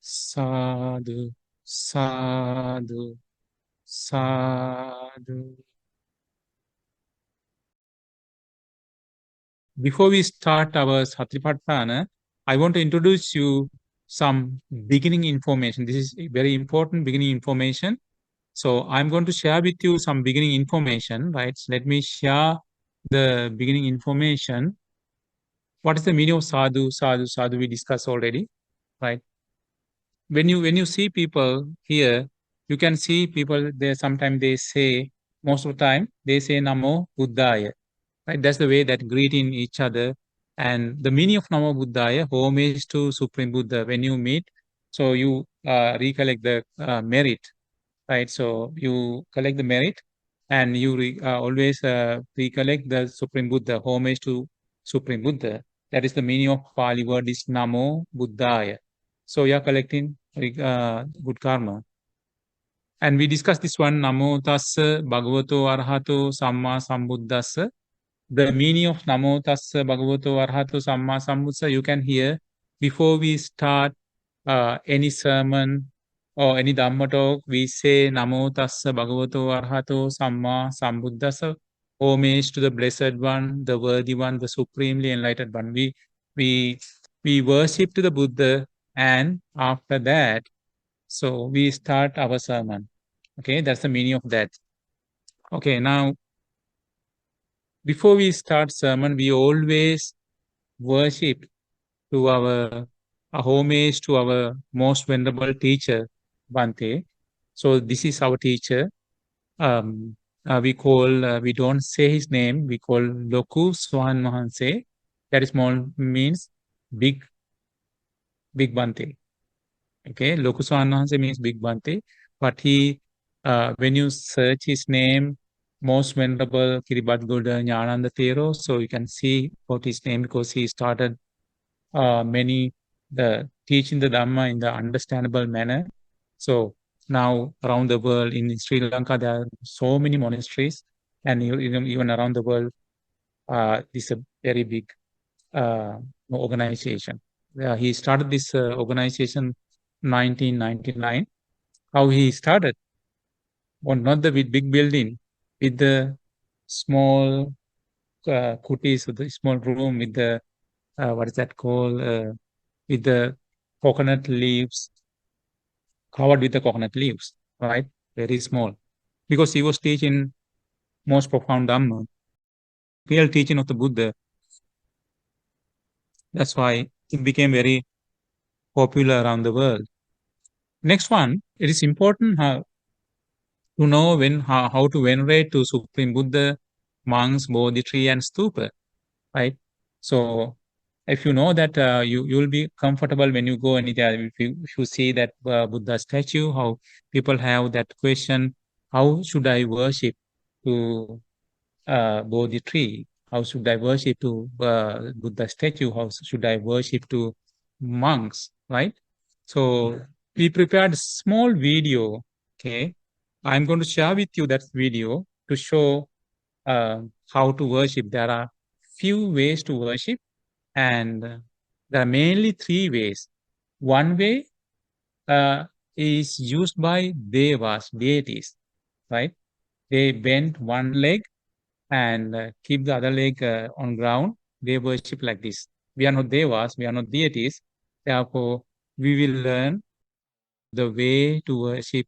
Sadhu, sadhu, sadhu. Before we start our Satipatthana, I want to introduce you some beginning information. This is very important beginning information. So I'm going to share with you some beginning information, right? So let me share the beginning information. What is the meaning of sadhu? Sadhu, sadhu, we discussed already, right? When you see people here, you can see people there. Sometimes they say, most of the time, they say Namo Buddhaya. Right? That's the way that greeting each other. And the meaning of Namo Buddhaya, homage to Supreme Buddha. When you meet, so you recollect the merit, right? So you collect the merit, and you always recollect the Supreme Buddha, homage to Supreme Buddha. That is the meaning of Pali word is Namo Buddhaya. So you are collecting good karma. And we discussed this one, Namo Tassa Bhagavato Arhato Samma Sambuddhassa. The meaning of Namo Tassa Bhagavato Arhato Samma Sambuddhassa, you can hear before we start any sermon or any Dhamma talk. We say Namo Tassa Bhagavato Arhato Samma Sambuddhassa. Homage to the Blessed One, the Worthy One, the Supremely Enlightened One. We, we worship to the Buddha, and after that, so we start our sermon. Okay, that's the meaning of that. Okay, now, before we start sermon, we always worship to a homage to our most venerable teacher, Bhante. So this is our teacher. We don't say his name. We call Loku Swan Mahanse. That is small, means big Bhante. Okay, Loku Swan Mahanse means big Bhante. But he, when you search his name, most venerable Kiribati Jnananda Thero, so you can see about his name because he started many teaching the Dhamma in the understandable manner. So now around the world, in Sri Lanka, there are so many monasteries, and even around the world, this is a very big organization. He started this organization 1999. How he started? Well, not the big building, with the small kutis, with the small room with the what is that called? With the coconut leaves, covered with the coconut leaves, right? Very small. Because he was teaching most profound Dhamma, real teaching of the Buddha. That's why it became very popular around the world. Next one, it is important to know how to venerate to Supreme Buddha, monks, Bodhi tree, and stupa, right? So if you know that, you'll be comfortable when you go anywhere. If you see that Buddha statue, how people have that question, how should I worship to Bodhi tree? How should I worship to Buddha statue? How should I worship to monks, right? So we prepared a small video. Okay, I'm going to share with you that video to show how to worship. There are few ways to worship, and there are mainly three ways. One way is used by devas, deities, right? They bend one leg and keep the other leg on ground. They worship like this. We are not devas, we are not deities. Therefore, we will learn the way to worship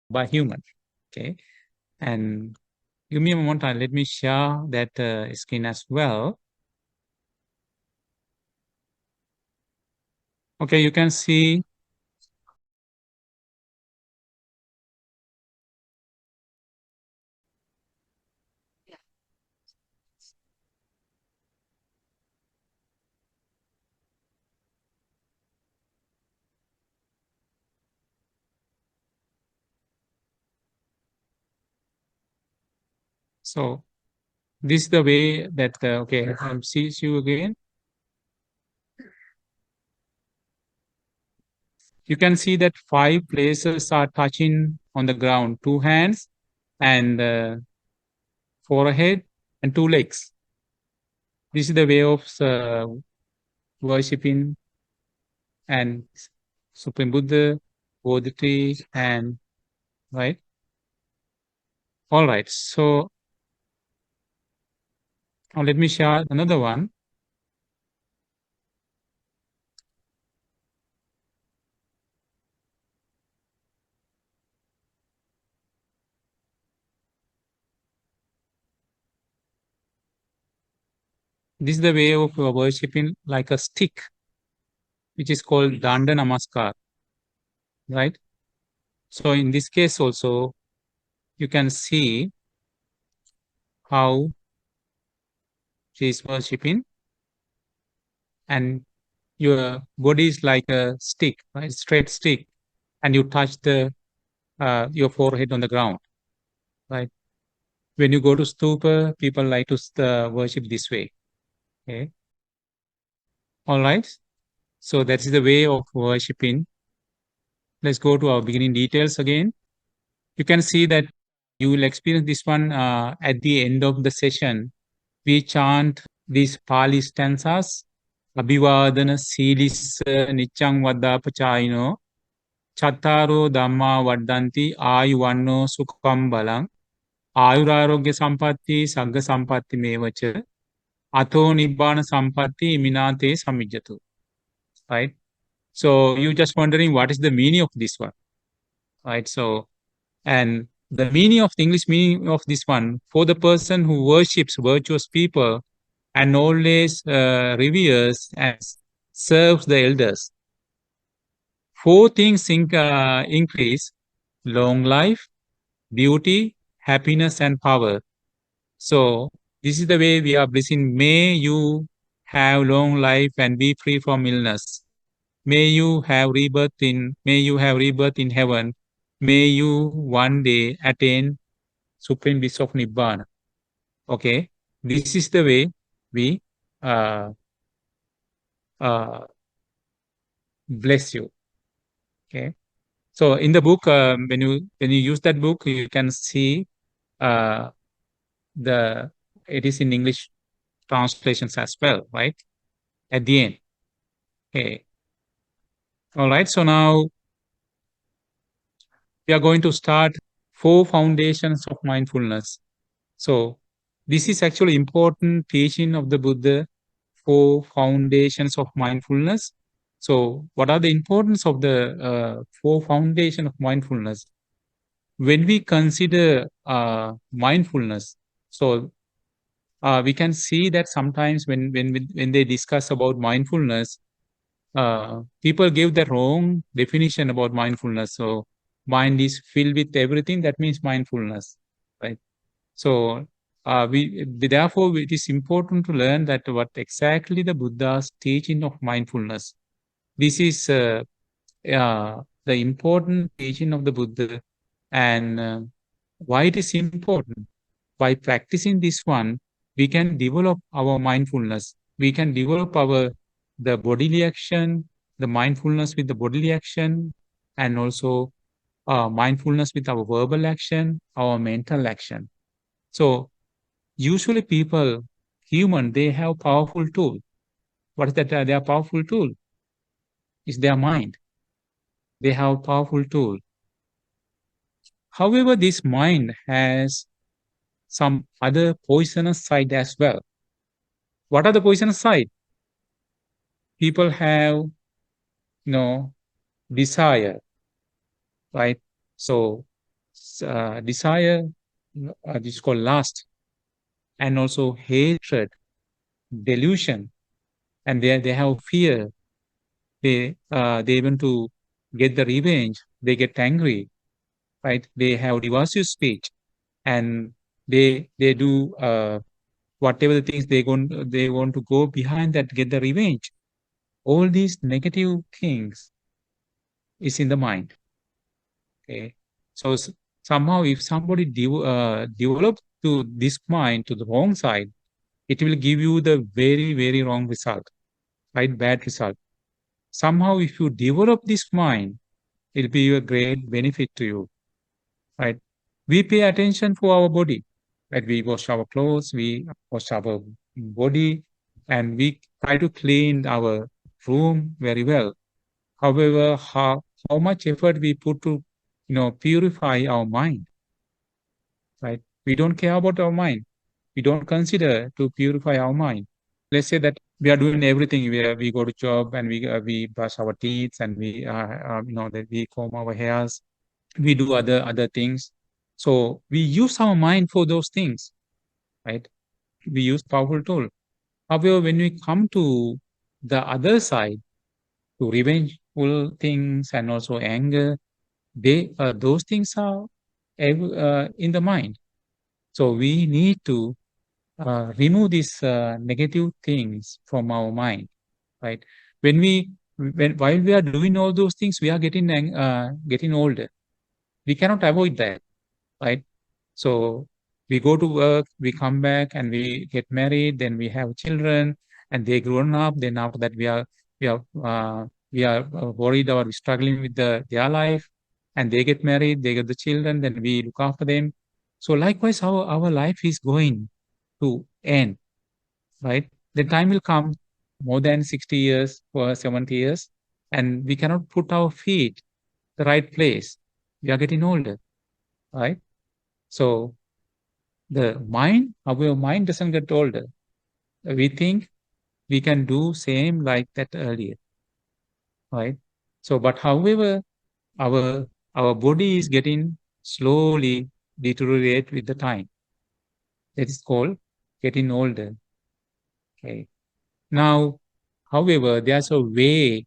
by human. Okay, and give me a moment. Let me share that screen as well. Okay, you can see. So this is the way that, okay, I'll see you again. You can see that 5 places are touching on the ground, 2 hands and forehead and 2 legs. This is the way of worshipping and Supreme Buddha, Bodhi tree, and right. All right. So now let me share another one. This is the way of worshipping like a stick, which is called Danda Namaskar, right? So in this case also, you can see how she is worshipping, and your body is like a stick, right? Straight stick, and you touch the your forehead on the ground, right? When you go to stupa, people like to worship this way. Okay, all right. So that is the way of worshipping. Let's go to our beginning details again. You can see that you will experience this one at the end of the session. We chant these Pali stanzas. Abhivadana Silissa Nichang Vadapachayino Chattaro Dhamma Vadanti Ayuvanno Sukham Balang Ayurarogya Sampatti Sagga Sampatti Mevacha Atho Nibbāna Sampatti Iminate Samijjatu. Right? So you just wondering what is the meaning of this one. Right? So, and the meaning of the English meaning of this one, for the person who worships virtuous people and always reveres and serves the elders, four things increase: long life, beauty, happiness, and power. So this is the way we are blessing. May you have long life and be free from illness. May you have rebirth in heaven. May you one day attain supreme bliss of Nibbāna. Okay, this is the way we uh, bless you. Okay, so in the book, when you use that book, you can see uh, it is in English translations as well, right? At the end. Okay. All right. So now we are going to start 4 foundations of mindfulness. So this is actually important teaching of the Buddha, 4 foundations of mindfulness. So what are the importance of the 4 foundations of mindfulness? When we consider mindfulness, so we can see that sometimes when they discuss about mindfulness, people give the wrong definition about mindfulness. So mind is filled with everything. That means mindfulness, right? So therefore, it is important to learn that what exactly the Buddha's teaching of mindfulness. This is the important teaching of the Buddha, and why it is important. By practicing this one, we can develop our mindfulness. We can develop the bodily action, the mindfulness with the bodily action, and also mindfulness with our verbal action, our mental action. So usually people, human, they have powerful tool. What is that? Their powerful tool is their mind. They have powerful tool. However, this mind has some other poisonous side as well. What are the poisonous side? People have, desire, right? So desire, this is called lust, and also hatred, delusion, and they have fear. They want to get the revenge. They get angry, right? They have divisive speech, and they do whatever the things they want to go behind that, get the revenge. All these negative things is in the mind. Okay, so somehow if somebody develops to this mind to the wrong side, it will give you the very, very wrong result, right? Bad result. Somehow if you develop this mind, it'll be a great benefit to you, right? We pay attention for our body, right? We wash our clothes, we wash our body, and we try to clean our room very well. However, how much effort we put to, purify our mind, right? We don't care about our mind. We don't consider to purify our mind. Let's say that we are doing everything. We go to job and we brush our teeth and that we comb our hairs. We do other things. So we use our mind for those things, right? We use powerful tool. However, when we come to the other side, to revengeful things and also anger, those things are in the mind. So we need to remove these negative things from our mind, right? While we are doing all those things, we are getting older. We cannot avoid that, right? So we go to work, we come back, and we get married. Then we have children, and they grown up. Then after that, we are worried or struggling with their life, and they get married, they get the children. Then we look after them. So likewise, our life is going to end, right? The time will come more than 60 years or 70 years, and we cannot put our feet the right place. We are getting older, right? So our mind doesn't get older. We think we can do same like that earlier, right? So, but however, our our body is getting slowly deteriorate with the time. That is called getting older. Okay. Now, however, there's a way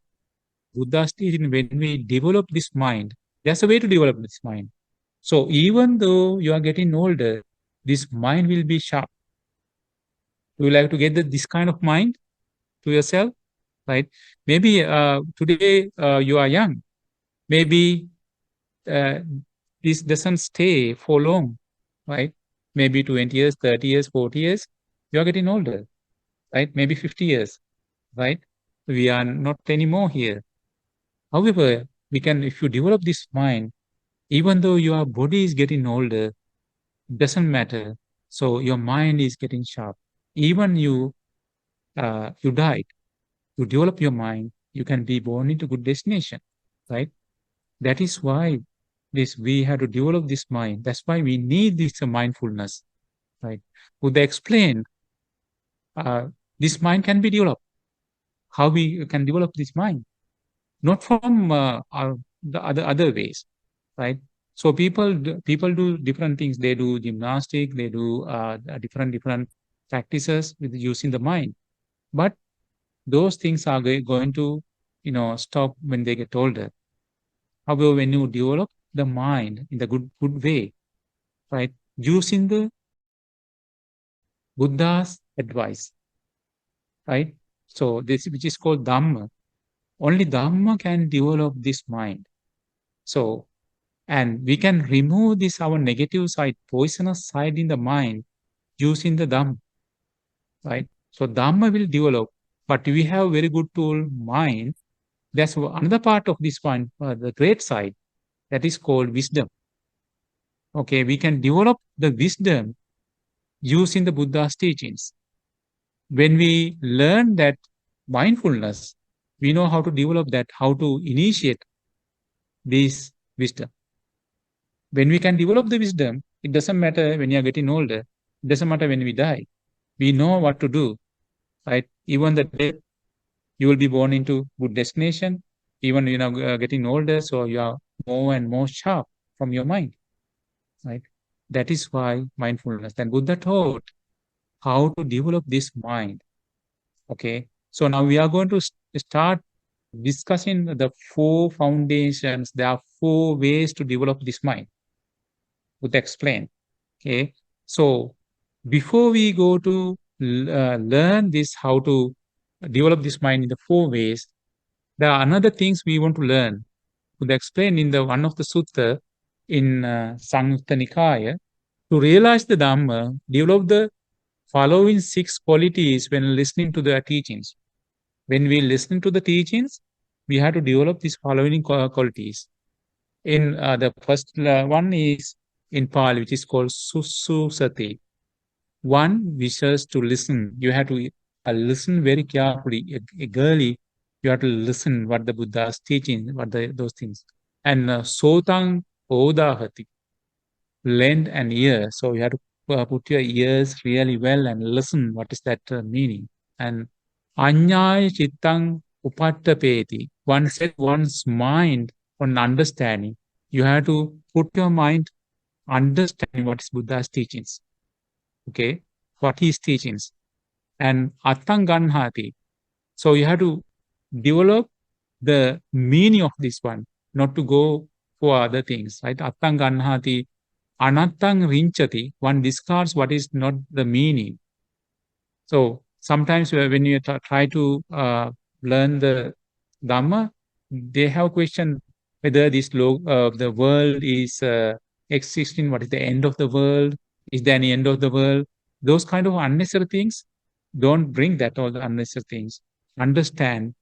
Buddha's teaching when we develop this mind. There's a way to develop this mind. So even though you are getting older, this mind will be sharp. You will have to get this kind of mind to yourself, right? Maybe today you are young. Maybe uh, this doesn't stay for long, right? Maybe 20 years, 30 years, 40 years, you are getting older, right? Maybe 50 years, right? We are not anymore here. However, if you develop this mind, even though your body is getting older, doesn't matter. So your mind is getting sharp. Even you died, you develop your mind, you can be born into good destination, right? That is why we have to develop this mind. That's why we need this mindfulness, right? Buddha explained this mind can be developed. How we can develop this mind? Not from the other ways, right? So people do different things. They do gymnastics. They do different practices with using the mind. But those things are going to stop when they get older. However, when you develop the mind in the good way, right, using the Buddha's advice, right? So this, which is called Dhamma, only Dhamma can develop this mind. So, and we can remove this our negative side, poisonous side in the mind using the Dhamma, right? So Dhamma will develop, but we have very good tool mind. That's another part of this point, the great side, that is called wisdom. Okay, we can develop the wisdom using the Buddha's teachings. When we learn that mindfulness, we know how to develop that, how to initiate this wisdom. When we can develop the wisdom, it doesn't matter when you are getting older, it doesn't matter when we die. We know what to do, right? Even the death, you will be born into good destination, even getting older, so you are more and more sharp from your mind, right? That is why mindfulness. Then Buddha taught how to develop this mind. Okay, so now we are going to start discussing the 4 foundations. There are 4 ways to develop this mind. Buddha explain. Okay, so before we go to learn this, how to develop this mind in the 4 ways, there are another things we want to learn. Buddha explain in the one of the sutta in Samyutta Nikaya, to realize the Dhamma, develop the following 6 qualities when listening to the teachings. When we listen to the teachings, we have to develop these following qualities. In the first one is in Pali, which is called Sussusati. One wishes to listen. You have to listen very carefully, eagerly, You have to listen what the Buddha is teaching, those things. And sotang odahati, lend an ear. So you have to put your ears really well and listen what is that meaning. And anyaya chittang upattapeti, one set one's mind on understanding. You have to put your mind understanding what is Buddha's teachings. Okay, what his teachings. And attanganhati. So you have to develop the meaning of this one, not to go for other things, right? Attanganhati, anattang rinchati, one discards what is not the meaning. So sometimes when you try to learn the Dhamma, they have question whether the world is existing, what is the end of the world, is there any end of the world? Those kind of unnecessary things, don't bring that, all the unnecessary things. Understand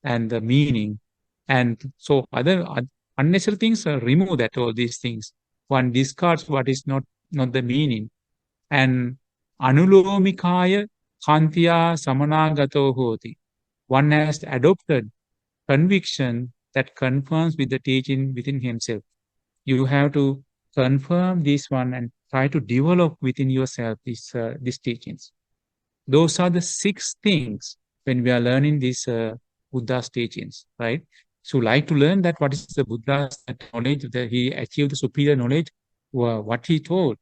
and the meaning. And so other unnecessary things, remove that, all these things. One discards what is not the meaning. And anulomikaya kantiya samanagato hoti. One has adopted conviction that confirms with the teaching within himself. You have to confirm this one and try to develop within yourself these teachings. Those are the 6 things when we are learning these Buddha's teachings, right? So like to learn that what is the Buddha's knowledge, that he achieved the superior knowledge, what he told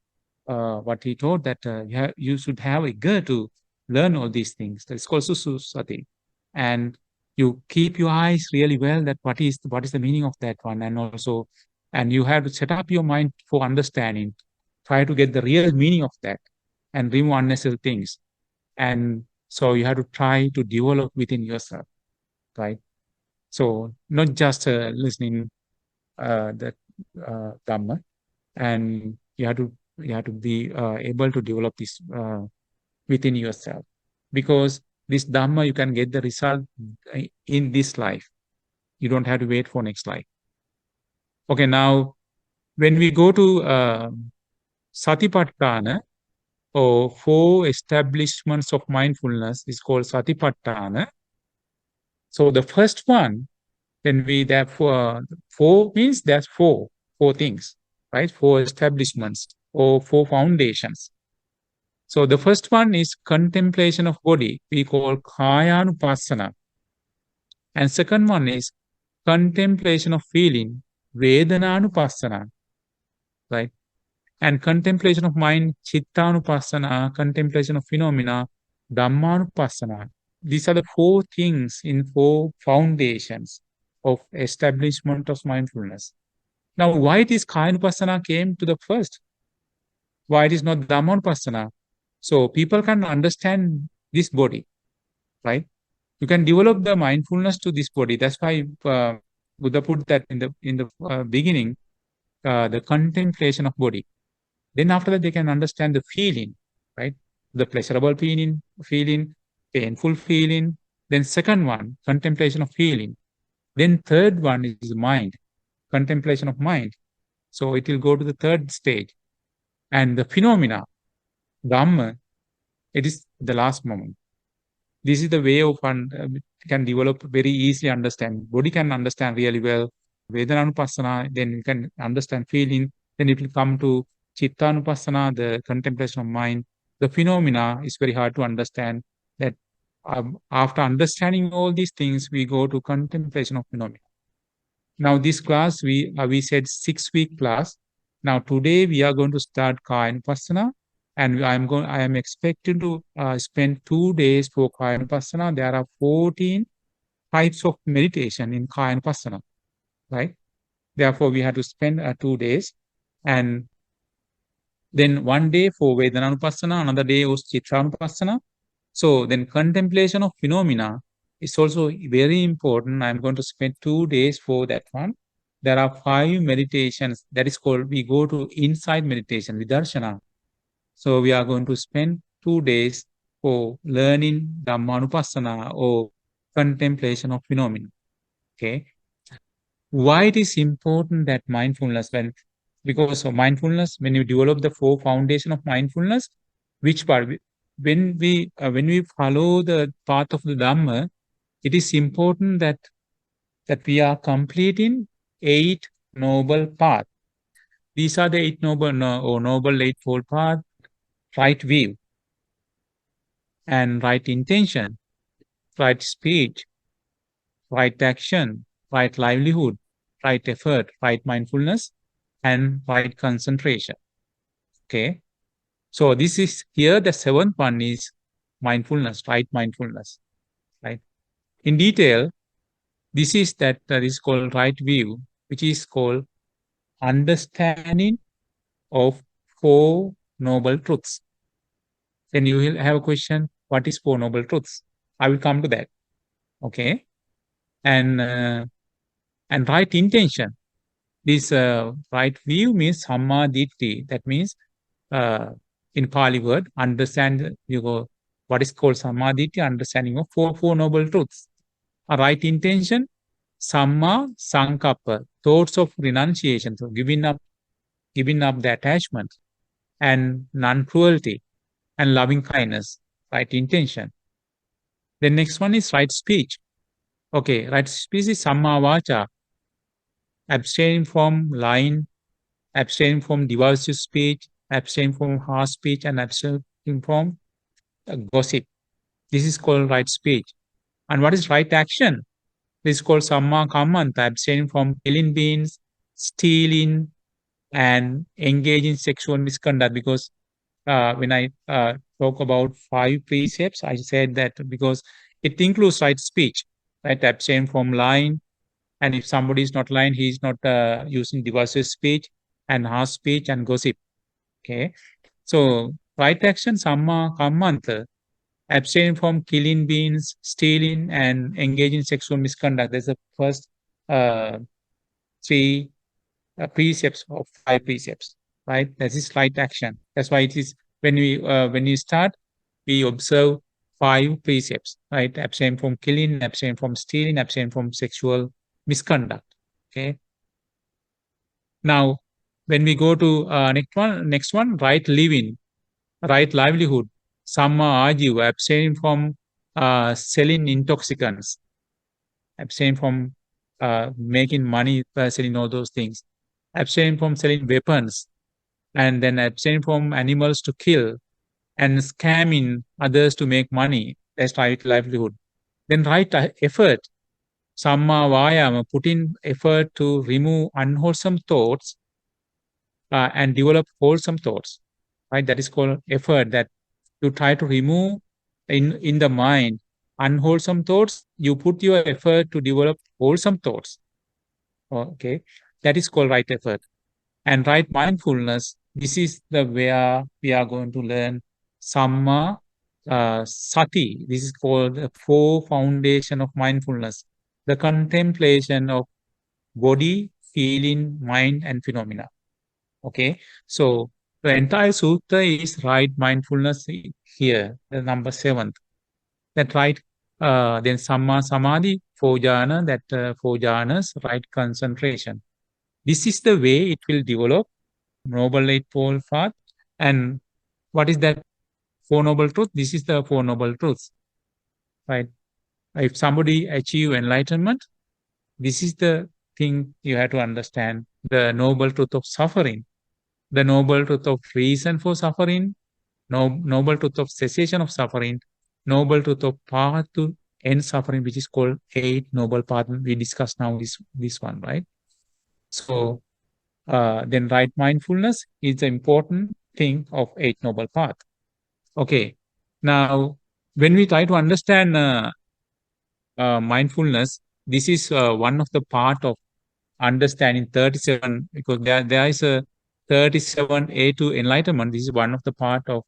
that you should have a girl to learn all these things. That's called susati. And you keep your eyes really well that what is the meaning of that one. And you have to set up your mind for understanding. Try to get the real meaning of that and remove unnecessary things. And so you have to try to develop within yourself, right? So not just listening the Dhamma, and you have to be able to develop this within yourself, because this Dhamma you can get the result in this life. You don't have to wait for next life. Okay, now when we go to Satipatthāna, or 4 establishments of mindfulness, is called Satipatthāna. So the first one, when we therefore 4 means there's 4 things, right? 4 establishments or 4 foundations. So the first one is contemplation of body, we call Kāyanupassana. And second one is contemplation of feeling, Vedananupassana, right? And contemplation of mind, Chittanupassana, contemplation of phenomena, Dhammanupassana. These are the 4 things in 4 foundations of establishment of mindfulness. Now, why this Kāyanupassana came to the first? Why it is not Dhammanupassana? So people can understand this body, right? You can develop the mindfulness to this body. That's why Buddha put that in the beginning, the contemplation of body. Then after that, they can understand the feeling, right? The pleasurable feeling, painful feeling. Then second one, contemplation of feeling. Then third one is mind, contemplation of mind. So it will go to the third stage. And the phenomena, Dhamma, it is the last moment. This is the way of can develop very easily understand. Body can understand really well. Vedananupassana, then you can understand feeling. Then it will come to Chittanupassana, the contemplation of mind. The phenomena is very hard to understand. That after understanding all these things, we go to contemplation of phenomena. Now this class, we said 6-week class. Now today we are going to start Kāyanupassana, and I am expecting to spend 2 days for Kāyanupassana. There are 14 types of meditation in Kāyanupassana, right? Therefore, we have to spend 2 days, and then 1 day for Vedananupassana, another day was Chittanupassana. So then contemplation of phenomena is also very important. I'm going to spend 2 days for that one. There are 5 meditations. That is called, we go to insight meditation, Vidarshana. So we are going to spend 2 days for learning Dhammanupassana or contemplation of phenomena. Okay. Why it is important that mindfulness, because of mindfulness, when you develop the 4 foundation of mindfulness, which part? When we follow the path of the Dhamma, it is important that we are completing 8 noble paths. These are the 8 noble eightfold paths: right view and right intention, right speech, right action, right livelihood, right effort, right mindfulness, and right concentration. Okay. So this is here, the 7th one is mindfulness, right mindfulness, right? In detail, this is called right view, which is called understanding of 4 noble truths. Then you will have a question, what is 4 noble truths? I will come to that. Okay. And right intention. This right view means samma ditti. That means in Pali word, understand what is called samma ditti, understanding of four noble truths. A right intention, samma sankappa, thoughts of renunciation, so giving up the attachment, and non-cruelty and loving kindness, right intention. The next one is right speech. Okay, right speech is samma vacha, abstaining from lying, abstaining from divisive speech, abstaining from harsh speech, and abstaining from gossip. This is called right speech. And what is right action? This is called samma kammanta, abstaining from killing beings, stealing, and engaging in sexual misconduct. Because when I talk about 5 precepts, I said that because it includes right speech, right? Abstain from lying. And if somebody is not lying, he is not using divisive speech and harsh speech and gossip. Okay. So right action, samma kammanta, abstain from killing beings, stealing, and engaging in sexual misconduct. That's the first 3 precepts of 5 precepts, right? That is right action. That's why it is when we start, we observe 5 precepts, right? Abstain from killing, abstain from stealing, abstain from sexual misconduct. Okay. Now, when we go to next one, right living, right livelihood, samma ajiva, abstain from selling intoxicants, abstain from making money, selling all those things, abstain from selling weapons, and then abstain from animals to kill and scamming others to make money. That's right livelihood. Then right effort, samma vayama, putting effort to remove unwholesome thoughts and develop wholesome thoughts, right? That is called effort, that you try to remove in the mind unwholesome thoughts. You put your effort to develop wholesome thoughts. Okay. That is called right effort. And right mindfulness, this is the where we are going to learn samma sati. This is called the 4 foundation of mindfulness, the contemplation of body, feeling, mind, and phenomena. Okay, so the entire sutta is right mindfulness here, the number 7th. That right, then samma samadhi, 4 jhana, that 4 jhanas, right concentration. This is the way it will develop Noble Eightfold Path. And what is that 4 Noble Truths? This is the 4 Noble Truths, right? If somebody achieve enlightenment, this is the thing you have to understand: the noble truth of suffering, the noble truth of reason for suffering, noble truth of cessation of suffering, noble truth of path to end suffering, which is called 8 noble path. We discuss now this one, right? So then right mindfulness is the important thing of 8 noble path. Okay. Now, when we try to understand mindfulness, this is one of the part of understanding 37, because there is a 37A to enlightenment. This is one of the part of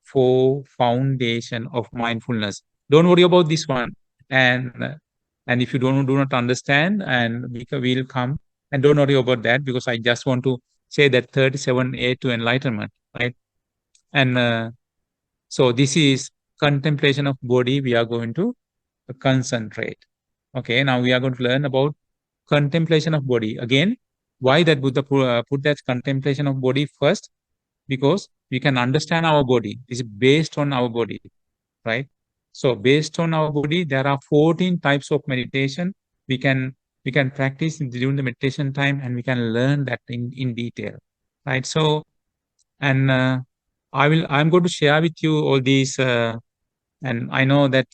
4 foundation of mindfulness. Don't worry about this one. And if you do not understand, and we'll come, and don't worry about that, because I just want to say that 37A to enlightenment, right? And so this is contemplation of body. We are going to concentrate. Okay, now we are going to learn about contemplation of body. Again, why that Buddha put that contemplation of body first? Because we can understand our body. It's based on our body, right? So based on our body, there are 14 types of meditation we can practice during the meditation time, and we can learn that in detail, right? So, and I'm going to share with you all these, and I know that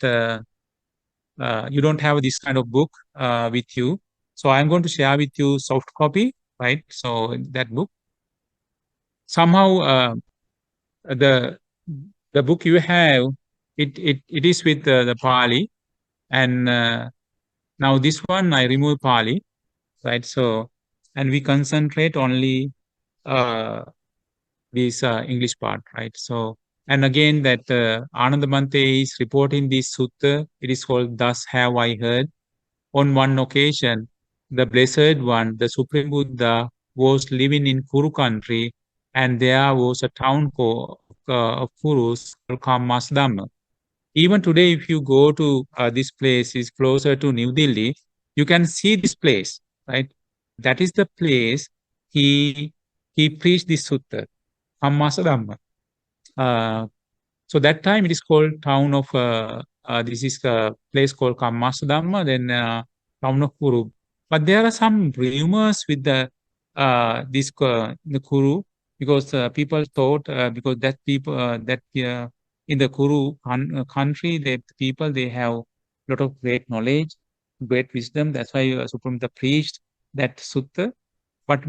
you don't have this kind of book with you, so I'm going to share with you soft copy, right? So that book somehow the book you have, it is with the Pali, and now this one I remove Pali, right? So, and we concentrate only uh, this English part, right? So, and again that Anandamante is reporting this sutta. It is called "Thus Have I Heard." On one occasion, the Blessed One, the Supreme Buddha, was living in Kuru country, and there was a town called of Kurus called Kammasdhamma. Even today, if you go to this place, is closer to New Delhi, you can see this place, right? That is the place he preached this sutta, Kammasdhamma. Uh, so that time it is called town of this is a place called Kammasdhamma, then town of Kuru. But there are some rumors with the this the Kuru, because people thought because that people that in the Kuru country, the people they have a lot of great knowledge, great wisdom. That's why Supreme the preached that sutta. But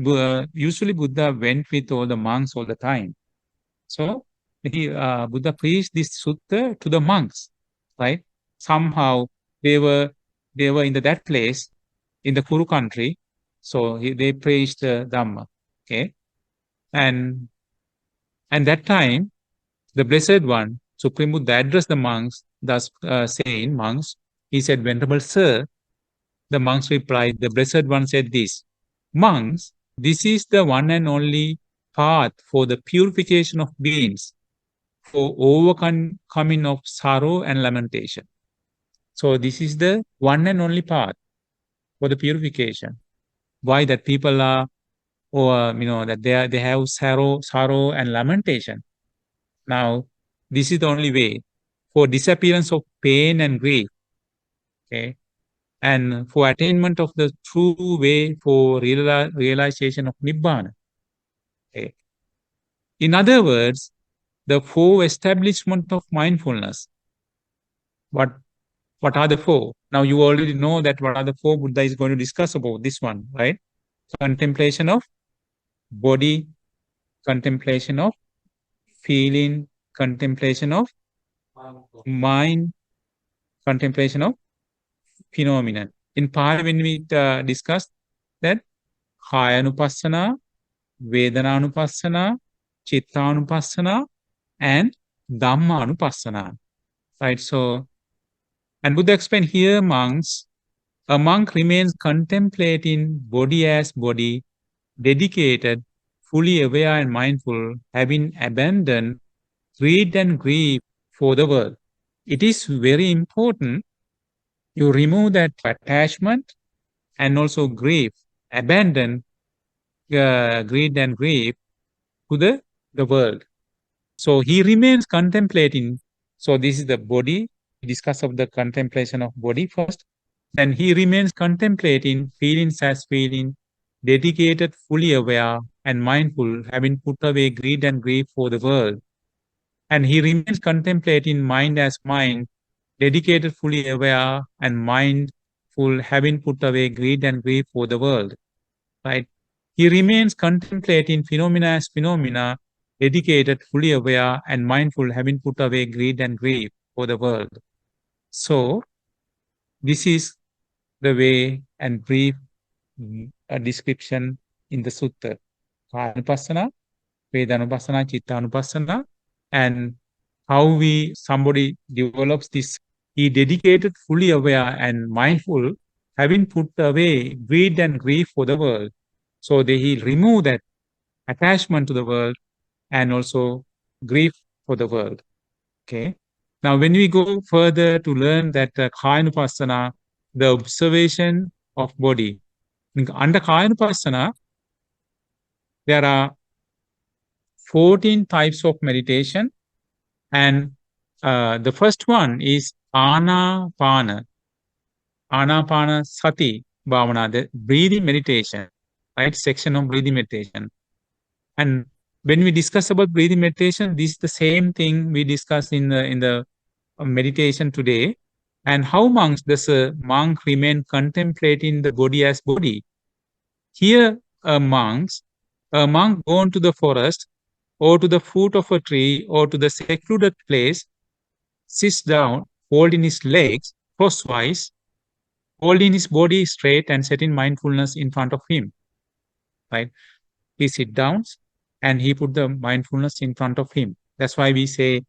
usually Buddha went with all the monks all the time. So Buddha preached this sutta to the monks, right? Somehow they were in that place in the Kuru country, so they preached Dhamma. Okay, and that time the Blessed One, Supreme Buddha, addressed the monks, thus saying, "Monks," he said, "Venerable Sir." The monks replied, "The Blessed One said this, monks, this is the one and only path for the purification of beings, for overcoming of sorrow and lamentation." So this is the one and only path for the purification. Why that people are, or that they have sorrow and lamentation. Now, this is the only way for disappearance of pain and grief. Okay, and for attainment of the true way for realization of Nibbāna. Okay. In other words, the four establishment of mindfulness. What are the four? Now you already know that what are the four. Buddha is going to discuss about this one, right? Contemplation of body, contemplation of feeling, contemplation of mind, contemplation of phenomenon. In Pali, when we discussed that Kaya-anupassana, Vedana-anupassana, Chitta-anupassana, and Dhamma-anupassana, right? So, and Buddha explained here, monks, a monk remains contemplating body as body, dedicated, fully aware and mindful, having abandoned greed and grief for the world. It is very important you remove that attachment and also grief, abandon greed and grief to the world. So he remains contemplating. So this is the body. We discuss of the contemplation of body first. Then he remains contemplating feelings as feeling, dedicated, fully aware, and mindful, having put away greed and grief for the world. And he remains contemplating mind as mind, dedicated, fully aware, and mindful, having put away greed and grief for the world. Right? He remains contemplating phenomena as phenomena, dedicated, fully aware, and mindful, having put away greed and grief for the world. So, this is the way and brief description in the sutta. Kaya-anupassana, Veda-anupassana, Chitta-anupassana, and how somebody develops this. He dedicated, fully aware, and mindful, having put away greed and grief for the world. So he remove that attachment to the world and also grief for the world. Okay. Now, when we go further to learn that Kaya-anupassana, the observation of body. Under Kaya-anupassana, there are 14 types of meditation, and the first one is Anapana Sati Bhavana, the breathing meditation, right? Section of breathing meditation. And when we discuss about breathing meditation, this is the same thing we discuss in the meditation today. And how monks does a monk remain contemplating the body as body? Here, a monk gone to the forest or to the foot of a tree or to the secluded place, sits down, holding his legs crosswise, holding his body straight and setting mindfulness in front of him, right? He sit down and he put the mindfulness in front of him. That's why we say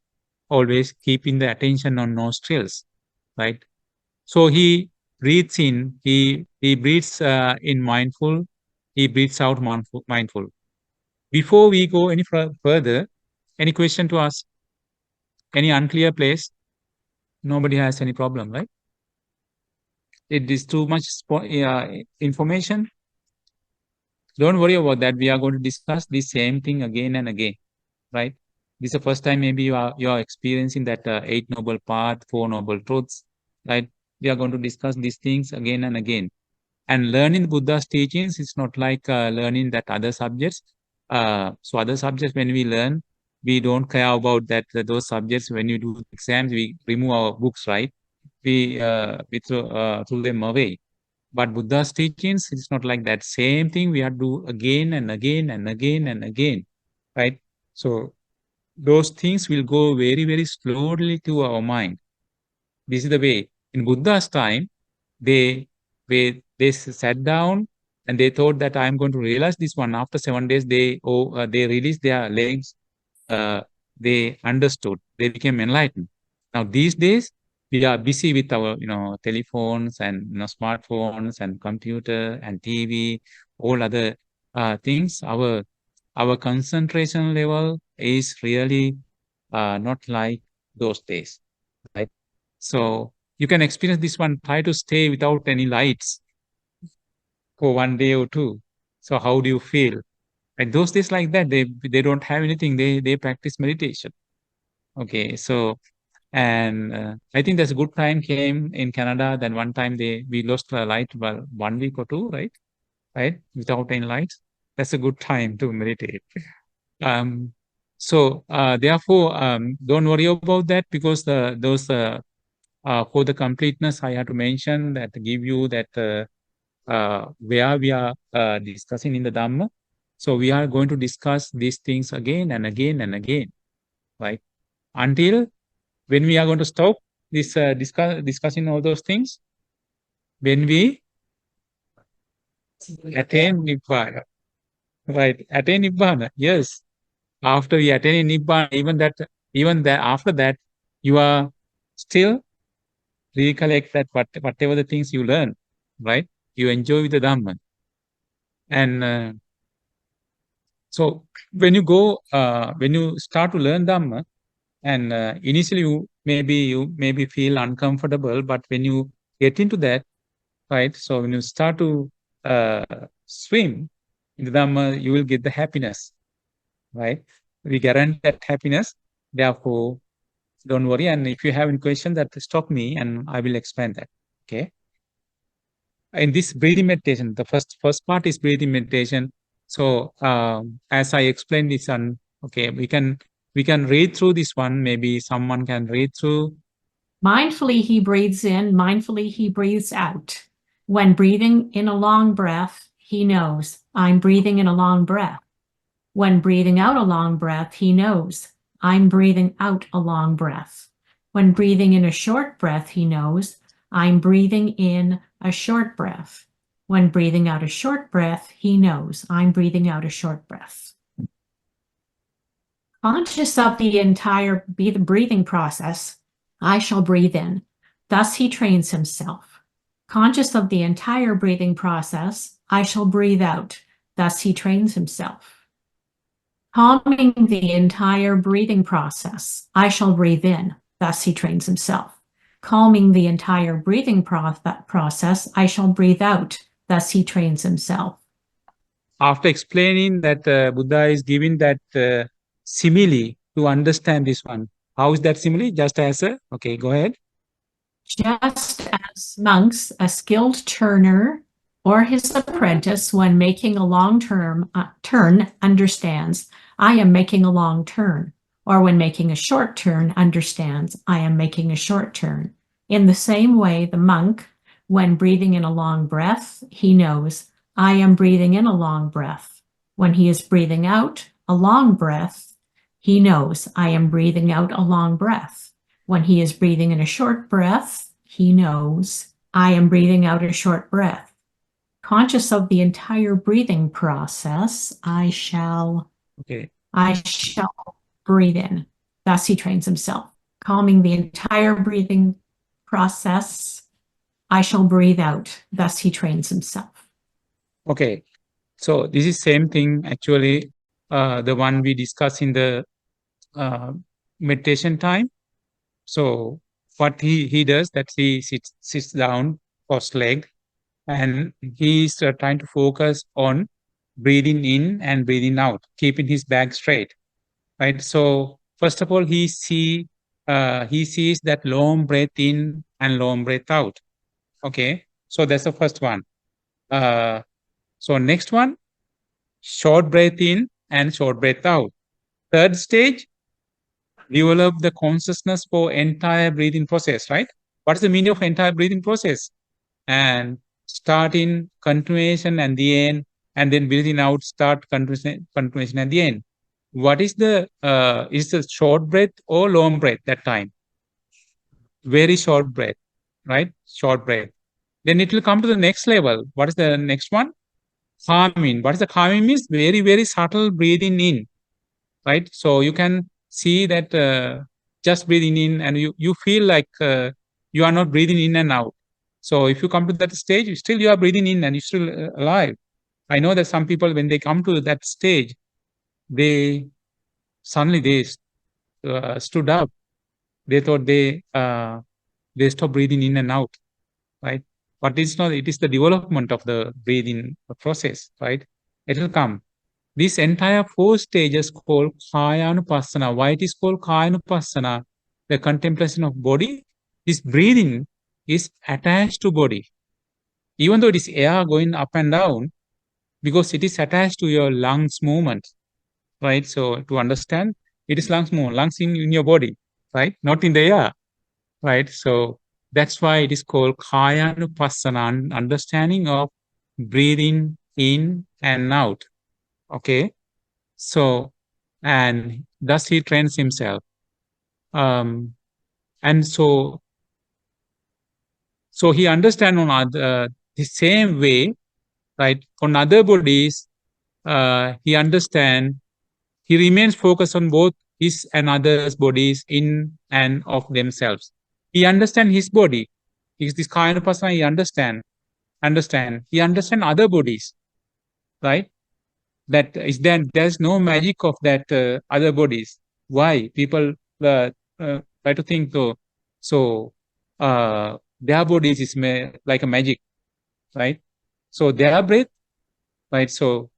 always keeping the attention on nostrils, right? So he breathes in, he breathes in mindful, he breathes out mindful. Before we go any further, any question to ask? Any unclear place? Nobody has any problem, right? It is too much information. Don't worry about that. We are going to discuss the same thing again and again, right? This is the first time maybe you are experiencing that 8 noble path, 4 noble truths, right? We are going to discuss these things again and again. And learning Buddha's teachings is not like learning that other subjects. So other subjects, when we learn, we don't care about that those subjects. When you do exams, we remove our books, right? We throw them away. But Buddha's teachings, it's not like that. Same thing we have to do again and again and again and again, right? So those things will go very, very slowly to our mind. This is the way. In Buddha's time, they sat down and they thought that I'm going to realize this one. After 7 days, they released their legs. They understood. They became enlightened. Now these days, we are busy with our telephones and smartphones and computer and TV, all other things. Our concentration level is really not like those days, right? So you can experience this one. Try to stay without any lights for 1 day or 2. So how do you feel? And those days like that, they don't have anything. They practice meditation. Okay, so and I think there's a good time came in Canada. Then one time we lost a light, well, 1 week or 2, right? Right, without any lights. That's a good time to meditate. So therefore, don't worry about that, because those for the completeness, I have to mention that, give you that where we are discussing in the Dhamma. So we are going to discuss these things again and again and again, right? Until when we are going to stop this discussing all those things, when we attain Nibbāna, right? Attain Nibbāna, yes. After we attain Nibbāna, even that after that, you are still recollect that whatever the things you learn, right? You enjoy with the Dhamma. And so when you start to learn Dhamma, and initially you maybe feel uncomfortable, but when you get into that, right? So when you start to swim in the Dhamma, you will get the happiness, right? We guarantee that happiness. Therefore, don't worry. And if you have any question, that stop me, and I will explain that. Okay. In this breathing meditation, the first part is breathing meditation. So as I explained this one, okay, we can read through this one. Maybe someone can read through. Mindfully he breathes in, mindfully he breathes out. When breathing in a long breath, he knows, I'm breathing in a long breath. When breathing out a long breath, he knows, I'm breathing out a long breath. When breathing in a short breath, he knows, I'm breathing in a short breath. When breathing out a short breath, he knows, I'm breathing out a short breath. Conscious of the entire breathing process, I shall breathe in. Thus he trains himself. Conscious of the entire breathing process, I shall breathe out. Thus he trains himself. Calming the entire breathing process, I shall breathe in. Thus he trains himself. Calming the entire breathing process, I shall breathe out. Thus he trains himself. After explaining that, Buddha is giving that simile to understand this one. How is that simile? Just as a, okay, go ahead. Just as monks, a skilled turner or his apprentice, when making a long turn, understands, I am making a long turn, or when making a short turn, understands, I am making a short turn. In the same way, the monk, when breathing in a long breath, he knows, I am breathing in a long breath. When he is breathing out a long breath, he knows, I am breathing out a long breath. When he is breathing in a short breath, he knows, I am breathing out a short breath. Conscious of the entire breathing process, I shall breathe in. Thus he trains himself. Calming the entire breathing process, I shall breathe out. Thus he trains himself. Okay. So this is same thing actually, the one we discussed in the meditation time. So what he does, that he sits down, cross-legged, and he's trying to focus on breathing in and breathing out, keeping his back straight, right? So first of all, he sees that long breath in and long breath out. Okay, so that's the first one. So next one, short breath in and short breath out. Third stage, develop the consciousness for entire breathing process, right? What is the meaning of entire breathing process? And start in continuation and the end, and then breathing out, start continuation at the end. What is the short breath or long breath that time? Very short breath, right? Short breath. Then it will come to the next level. What is the next one? Calming. What is the calming means? Very, very subtle breathing in, right? So you can see that just breathing in and you feel like you are not breathing in and out. So if you come to that stage, still you are breathing in and you're still alive. I know that some people, when they come to that stage, they suddenly stood up. They thought they stopped breathing in and out, right? But it's not. It is the development of the breathing process, right? It will come. This entire 4 stages called Kayanupassana. Why it is called Kayanupassana? The contemplation of body. This breathing is attached to body. Even though it is air going up and down, because it is attached to your lungs movement, right? So to understand, it is lungs movement, lungs in your body, right? Not in the air, right? So that's why it is called Kayanupassana, understanding of breathing in and out. Okay. So, and thus he trains himself. And so he understands on the same way, right? On other bodies, he understands, he remains focused on both his and others' bodies in and of themselves. He understands his body. He's this kind of person, he understand. He understands other bodies, right? That is, then there's no magic of that other bodies. Why? People try to think though. So their bodies is like a magic, right? So their breath, right? So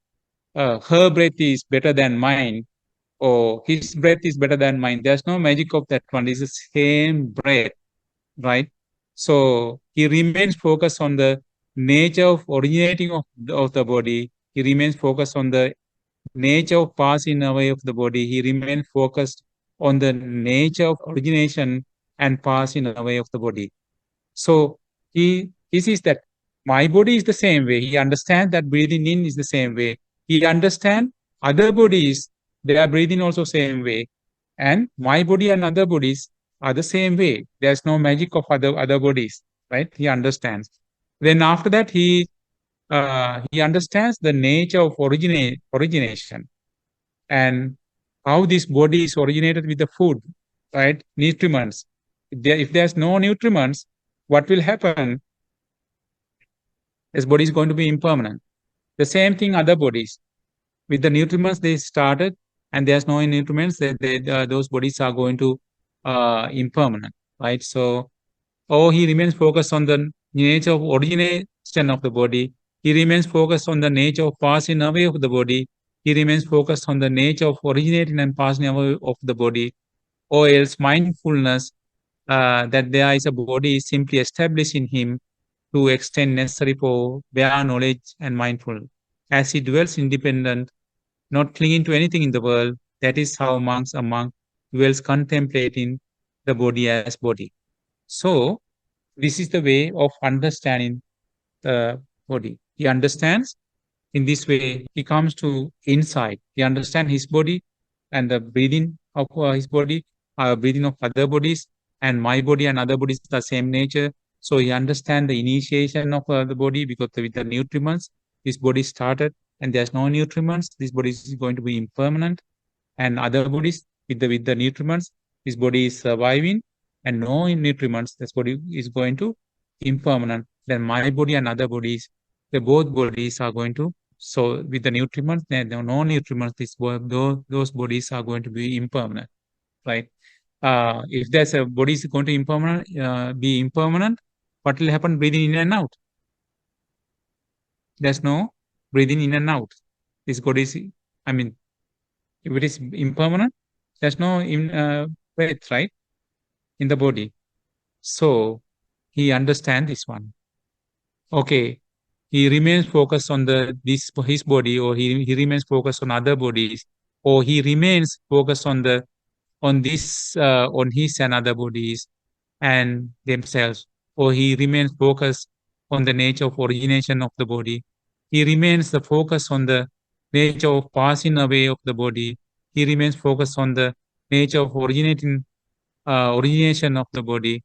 her breath is better than mine, or his breath is better than mine. There's no magic of that one. It's the same breath, right? So he remains focused on the nature of originating of the body. He remains focused on the nature of passing away of the body. He remains focused on the nature of origination and passing away of the body. So he sees that my body is the same way. He understands that breathing in is the same way. He understands other bodies, they are breathing also same way. And my body and other bodies are the same way. There's no magic of other bodies, right? He understands. Then after that, he understands the nature of origination and how this body is originated with the food, right? Nutriments. If there's no nutriments, what will happen? This body is going to be impermanent. The same thing other bodies. With the nutriments they started, and there's no nutriments, those bodies are going to impermanent, right? So, he remains focused on the nature of origination of the body. He remains focused on the nature of passing away of the body. He remains focused on the nature of originating and passing away of the body. Or else mindfulness that there is a body is simply established in him to extend necessary for bare knowledge and mindful. As he dwells independent, not clinging to anything in the world, that is how a monk dwells contemplating the body as body. So, this is the way of understanding the body. He understands in this way, he comes to insight. He understands his body and the breathing of his body, breathing of other bodies, and my body and other bodies the same nature. So he understands the initiation of the body because with the nutriments, this body started and there's no nutriments. This body is going to be impermanent, and other bodies with the nutriments, this body is surviving, and no nutriments, this body is going to impermanent. Then my body and other bodies, the both bodies are going to, so with the nutriments, then no nutriments, those bodies are going to be impermanent, right? If there's a body is going to be impermanent, what will happen breathing in and out? There's no breathing in and out. This body is, I mean, if it is impermanent, there's no breath, right, in the body. So he understands this one. Okay, he remains focused on his body, or he remains focused on other bodies, or he remains focused on his and other bodies and themselves, or he remains focused on the nature of origination of the body. He remains the focus on the nature of passing away of the body. He remains focused on the nature of origination of the body,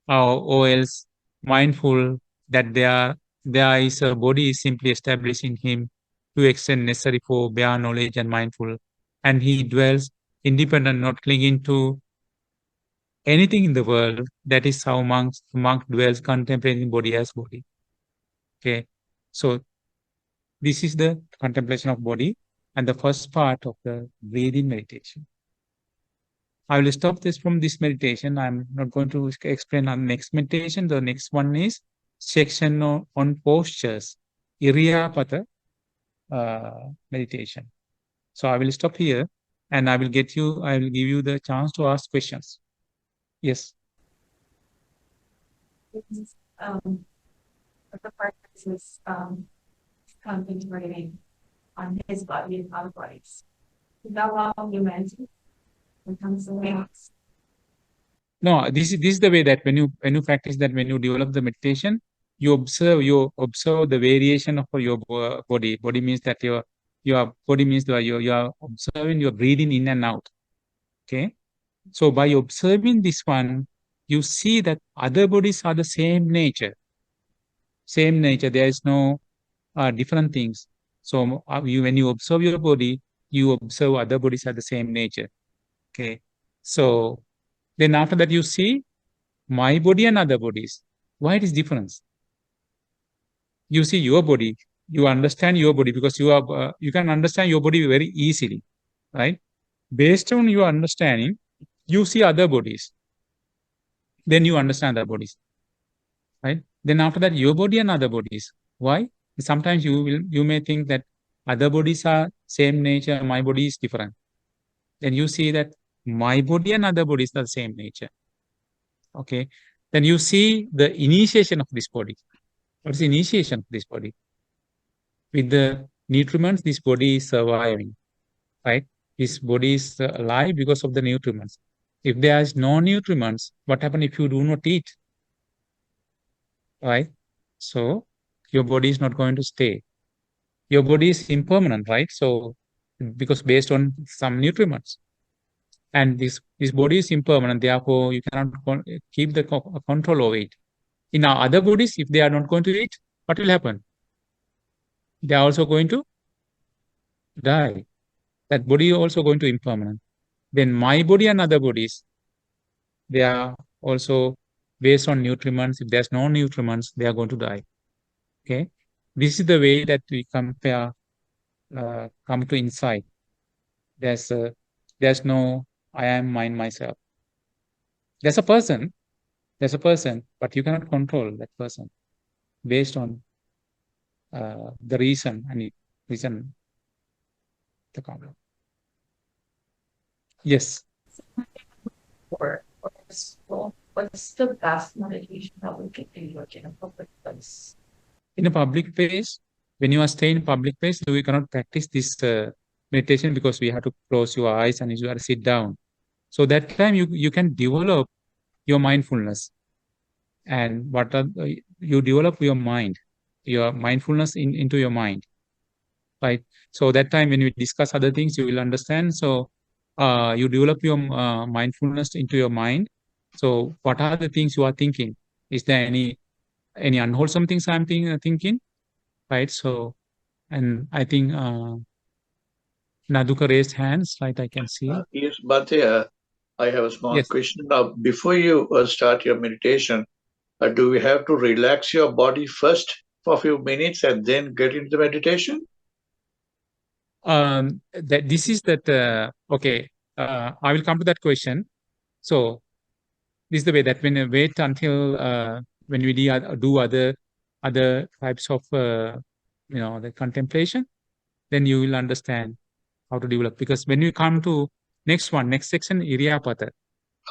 or else mindful that there is a body is simply established in him to extend necessary for bare knowledge and mindful, and he dwells independent, not clinging to anything in the world. That is how monk dwells contemplating body as body. Okay, so this is the contemplation of body and the first part of the breathing meditation. I will stop this from this meditation. I'm not going to explain on the next meditation. The next one is section on postures, Iriyapata meditation. So I will stop here, and I will give you the chance to ask questions. Yes. The practice is concentrating on his body and other bodies. Is that what you mentioned? No, this is the way that when you practice that, when you develop the meditation, you observe the variation of your body. Body means that your body means that you are observing your breathing in and out. Okay, so by observing this one, you see that other bodies are the same nature. Same nature. There is no different things. So when you observe your body, you observe other bodies are the same nature. Okay, so then after that you see my body and other bodies. Why it is difference? You see your body, you understand your body because you can understand your body very easily, right? Based on your understanding, you see other bodies. Then you understand other bodies, right? Then after that, your body and other bodies. Why? Sometimes you may think that other bodies are same nature, my body is different. Then you see that my body and other bodies are the same nature. Okay. Then you see the initiation of this body. What is the initiation of this body? With the nutriments, this body is surviving, right? This body is alive because of the nutriments. If there is no nutriments, what happens if you do not eat? Right? So your body is not going to stay. Your body is impermanent, right? So because based on some nutriments, and this body is impermanent, therefore you cannot keep the control over it. In our other bodies, if they are not going to eat, what will happen? They are also going to die. That body is also going to impermanent. Then my body and other bodies, they are also based on nutriments. If there's no nutriments, they are going to die. Okay, this is the way that we come to insight. There's no I am mind myself. There's a person, but you cannot control that person based on the reason the control. Yes. Or What's the best meditation that we can do in a public place? In a public place, when you are staying in public place, you cannot practice this meditation because we have to close your eyes and you have to sit down. So that time you can develop your mindfulness. And you develop your mind, your mindfulness into your mind, right? So that time when we discuss other things, you will understand. So you develop your mindfulness into your mind. So what are the things you are thinking? Is there any unwholesome things I'm thinking, right? So, and I think Naduka raised hands, right? I can see. Yes, but I have a small Yes. question. Now, before you start your meditation, do we have to relax your body first for a few minutes and then get into the meditation? Okay. I will come to that question. So this is the way that when you wait until when we do other types of the contemplation, then you will understand how to develop. Because when you come to next section, Iriyapata,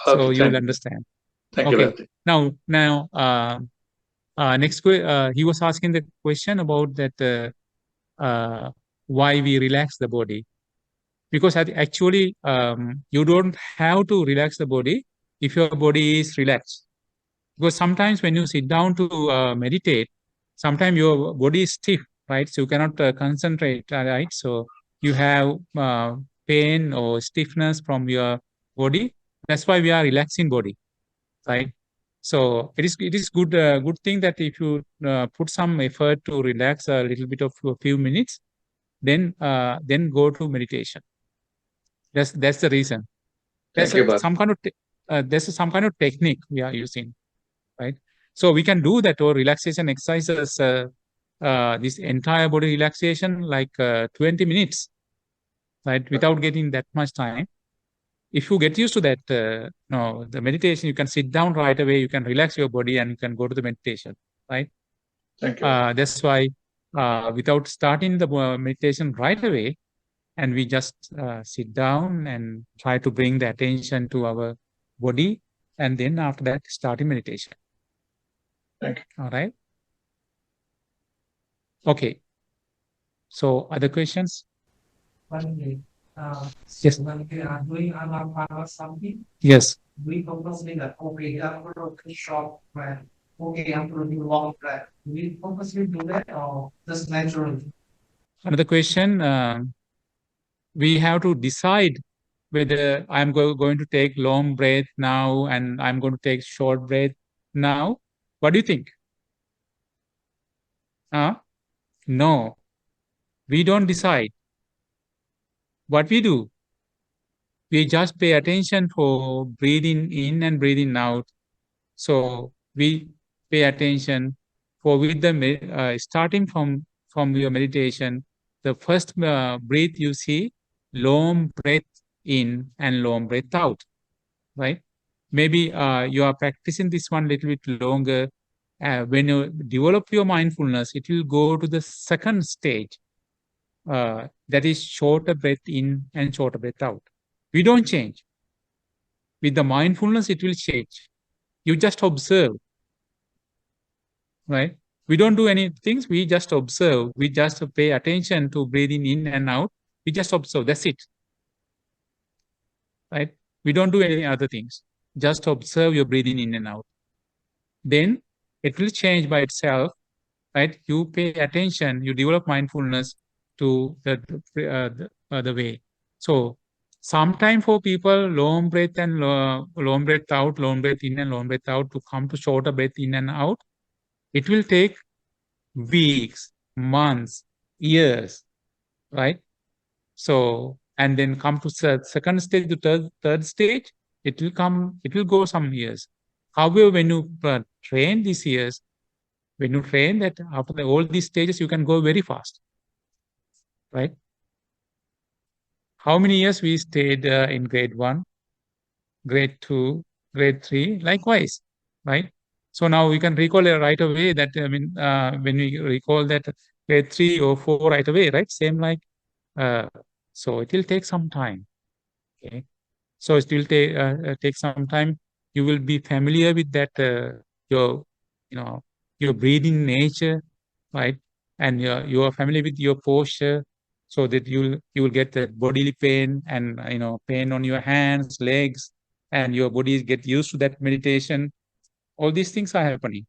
so Okay, you will understand. Thank you, Okay. Bhante. Now next he was asking the question about that why we relax the body. Because actually you don't have to relax the body if your body is relaxed. Because sometimes when you sit down to meditate, sometimes your body is stiff, right? So you cannot concentrate, right? So you have pain or stiffness from your body. That's why we are relaxing body, right? So it is good thing that if you put some effort to relax a little bit of a few minutes, then go to meditation. That's the reason. Thank you, Bhante. There's some kind of technique we are using, right? So we can do that or relaxation exercises, this entire body relaxation, like 20 minutes, right? Without getting that much time. If you get used to that, the meditation, you can sit down right away, you can relax your body and you can go to the meditation, right? Thank you. That's why without starting the meditation right away, and we just sit down and try to bring the attention to our body, and then after that, starting meditation. Thank you. All right. Okay. So, other questions? Yes. When we are doing something, Yes. we purposely that okay, I'm going to short breath. Okay, I'm going to do long breath. We purposely do that or just naturally? Another question. We have to decide whether I'm going to take long breath now and I'm going to take short breath now. What do you think? No, we don't decide. What we do, we just pay attention for breathing in and breathing out. So we pay attention for with the starting from your meditation. The first breath you see, long breath in and long breath out, right? Maybe you are practicing this one a little bit longer. When you develop your mindfulness, it will go to the second stage. That is shorter breath in and shorter breath out. We don't change. With the mindfulness, it will change. You just observe, right? We don't do any things. We just observe. We just pay attention to breathing in and out. We just observe. That's it, right? We don't do any other things. Just observe your breathing in and out. Then it will change by itself, right? You pay attention. You develop mindfulness to the way. So sometime for people, long breath and long breath out, long breath in and long breath out to come to shorter breath in and out. It will take weeks, months, years, right? So, and then come to second stage to third stage, it will go some years. However, when you train these years, when you train that after all these stages, you can go very fast, right? How many years we stayed in grade 1, grade 2, grade 3, likewise, right? So now we can recall right away that, when we recall that grade 3 or 4 right away, right? Same like, so it will take some time, okay? So it will take some time you will be familiar with that, your, your breathing nature, right? And you are familiar with your posture, so that you will get the bodily pain and, pain on your hands, legs, and your body get used to that meditation. All these things are happening,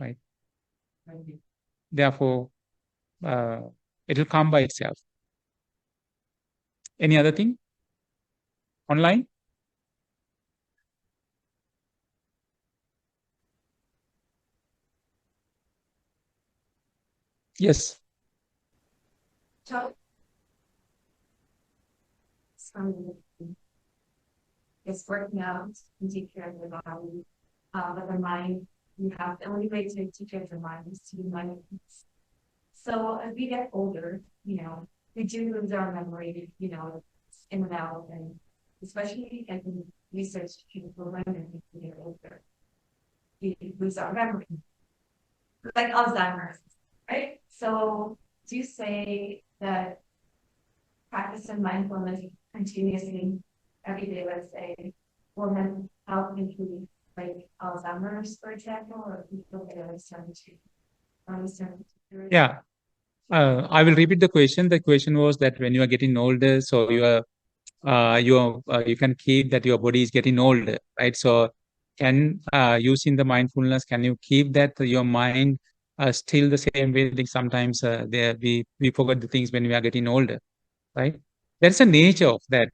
right? Therefore, it will come by itself. Any other thing? Online? Yes. So, it's working out and take care of the body. But the mind, you have the only way to take care of the mind is to be mindfulness. So as we get older, we do lose our memory, in and out, and especially in research for women as we get older, we lose our memory, like Alzheimer's, right? So do you say that practicing mindfulness continuously every day, let's say, will then help improve like Alzheimer's, for example, or people that are starting to Yeah. I will repeat the question. The question was that when you are getting older, so you can keep that your body is getting older, right? So can using the mindfulness, can you keep that your mind still the same way? Like sometimes we forget the things when we are getting older, right? That's the nature of that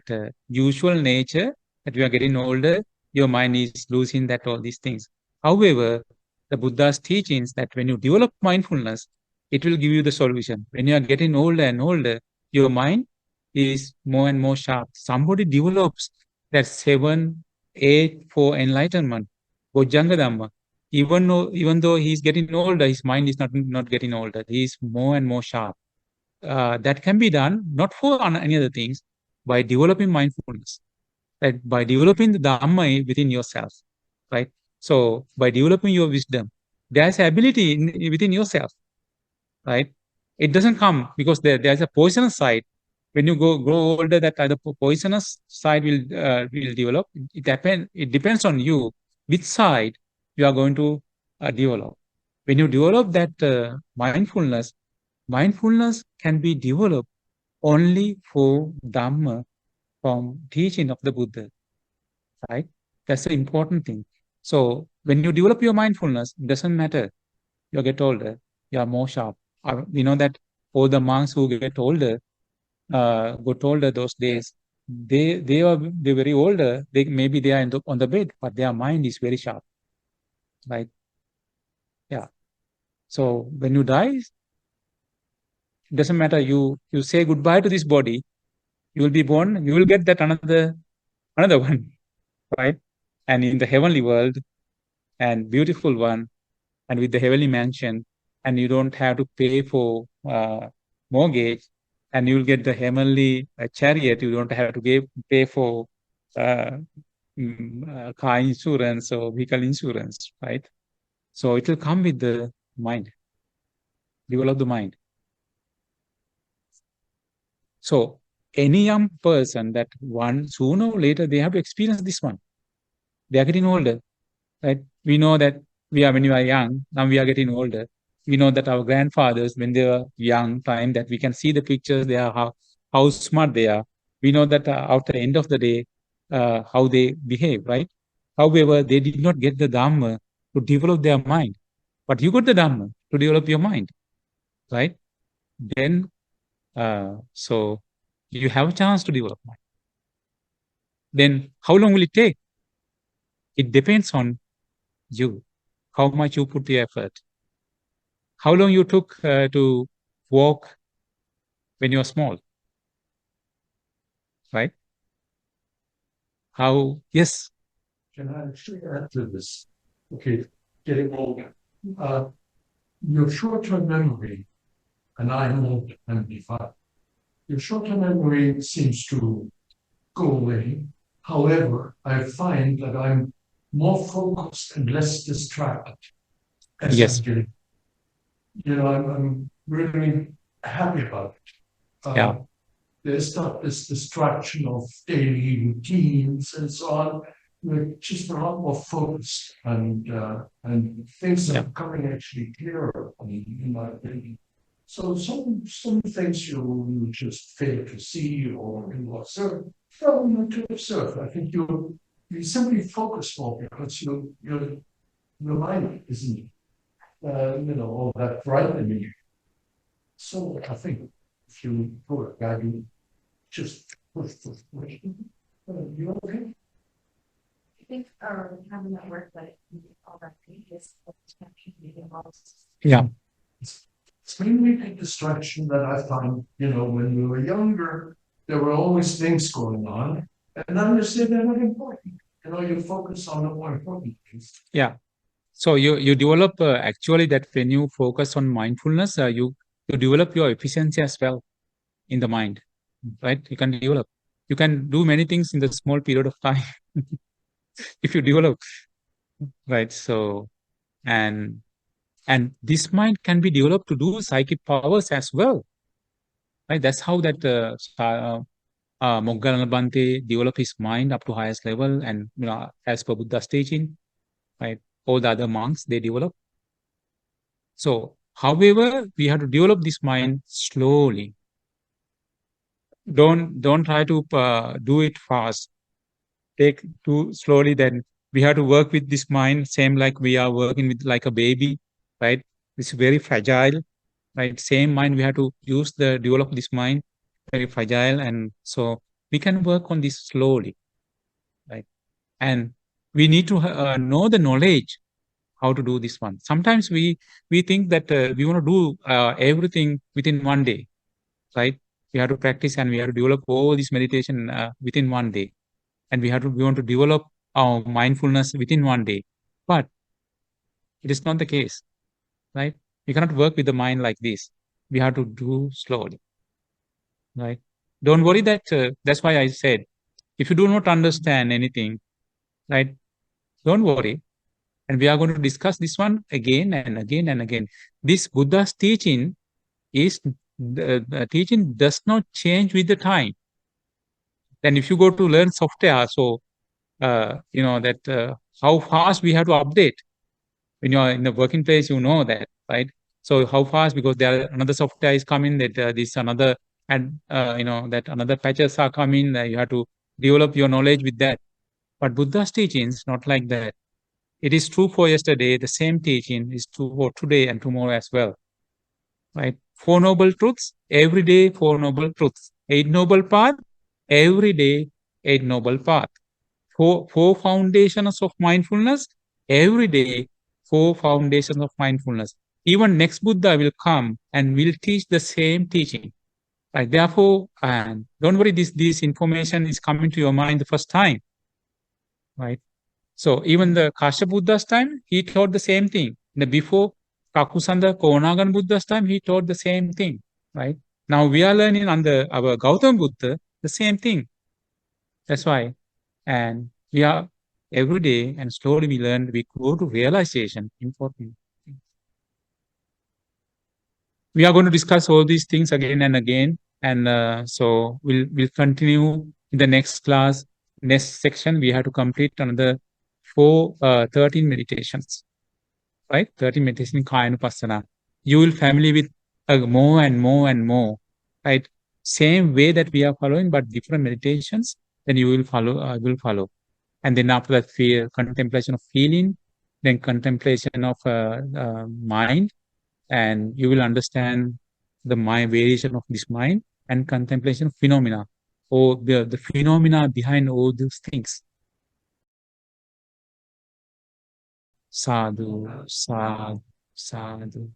usual nature that we are getting older. Your mind is losing that all these things. However, the Buddha's teachings that when you develop mindfulness, it will give you the solution. When you are getting older and older, your mind is more and more sharp. Somebody develops that 7, 8 for enlightenment, Bojjhanga Dhamma. Even though he's getting older, his mind is not getting older. He is more and more sharp. That can be done not for any other things, by developing mindfulness, right? By developing the Dhamma within yourself, right? So by developing your wisdom, there's ability within yourself, right? It doesn't come because there's a poisonous side. When you grow older, that the poisonous side will develop. It depends on you which side you are going to develop. When you develop that mindfulness can be developed only for Dhamma from teaching of the Buddha, right? That's the important thing. So when you develop your mindfulness, it doesn't matter. You get older, you are more sharp. We know that all the monks who got older those days, they're very older. Maybe they are on the bed, but their mind is very sharp, right? Yeah. So when you die, it doesn't matter. You say goodbye to this body. You will be born. You will get that another one, right? And in the heavenly world, and beautiful one, and with the heavenly mansion, and you don't have to pay for mortgage, and you'll get the heavenly chariot. You don't have to pay for car insurance or vehicle insurance, right? So it will come with the mind, develop the mind. So any young person that sooner or later they have to experience this one. They are getting older, right? We know that when we are young, now we are getting older. We know that our grandfathers, when they were young time, that we can see the pictures, they are how smart they are. We know that after the end of the day, how they behave, right? However, they did not get the Dhamma to develop their mind. But you got the Dhamma to develop your mind, right? Then, so you have a chance to develop mind. Then how long will it take? It depends on you, how much you put the effort. How long you took to walk when you were small, right? Yes. Can I actually add to this? Okay, getting older. Your short-term memory, and I'm old, 95. Your short-term memory seems to go away. However, I find that I'm more focused and less distracted as Yes. I'm getting. I'm really happy about it. Yeah. There's not this distraction of daily routines and so on. you're just a lot more focused and things Yeah. are becoming actually clearer in my opinion. So some things you just fail to see or you observe, no, not to observe. I think you simply focus more because your mind isn't all that bright in you. So I think if you go a you just push. You okay? I think having that work, but all that is Yeah. It's mainly a distraction that I found, when we were younger, there were always things going on, and now you say they're not important. You focus on the more important things. Yeah. So you develop actually that when you focus on mindfulness, you develop your efficiency as well in the mind, right? You can develop. You can do many things in the small period of time if you develop, right? So and this mind can be developed to do psychic powers as well, right? That's how that Moggallana Bhante developed his mind up to highest level, and as per Buddha's teaching, right? All the other monks they develop. So, however, we have to develop this mind slowly. Don't try to do it fast. Take too slowly. Then we have to work with this mind, same like we are working with like a baby, right? It's very fragile, right? Same mind we have to develop this mind, very fragile, and so we can work on this slowly, right? And we need to know the knowledge how to do this one. Sometimes we think that we want to do everything within one day, right? We have to practice and we have to develop all this meditation within one day, and we want to develop our mindfulness within one day. But it is not the case, right? We cannot work with the mind like this. We have to do slowly, right? Don't worry that. That's why I said, if you do not understand anything, right? Don't worry. And we are going to discuss this one again and again and again. This Buddha's teaching is the teaching does not change with the time. Then if you go to learn software, so that how fast we have to update. When you are in the working place, you know that, right? So how fast, because there another software is coming, that this another, and that another patches are coming, you have to develop your knowledge with that. But Buddha's teaching is not like that. It is true for yesterday. The same teaching is true for today and tomorrow as well, right? 4 noble truths, every day 4 noble truths. 8 noble path, every day 8 noble path. Four foundations of mindfulness, every day 4 foundations of mindfulness. Even next Buddha will come and will teach the same teaching. Right? Therefore, don't worry, this information is coming to your mind the first time, right? So even the Kashyapa Buddha's time, he taught the same thing. Before Kakusanda Konagan Buddha's time, he taught the same thing, right? Now we are learning under our Gautama Buddha the same thing. That's why, and we are every day and slowly we learn. We go to realization. Important. We are going to discuss all these things again and again, and so we'll continue in the next class. Next section, we have to complete another 13 meditations, right? 13 meditation Kayanupassana. You will familiar with more and more and more, right? Same way that we are following, but different meditations. Then you will follow, and then after that, contemplation of feeling, then contemplation of mind, and you will understand the mind variation of this mind, and contemplation of phenomena, or the phenomena behind all those things. Sadhu, sadhu, sadhu.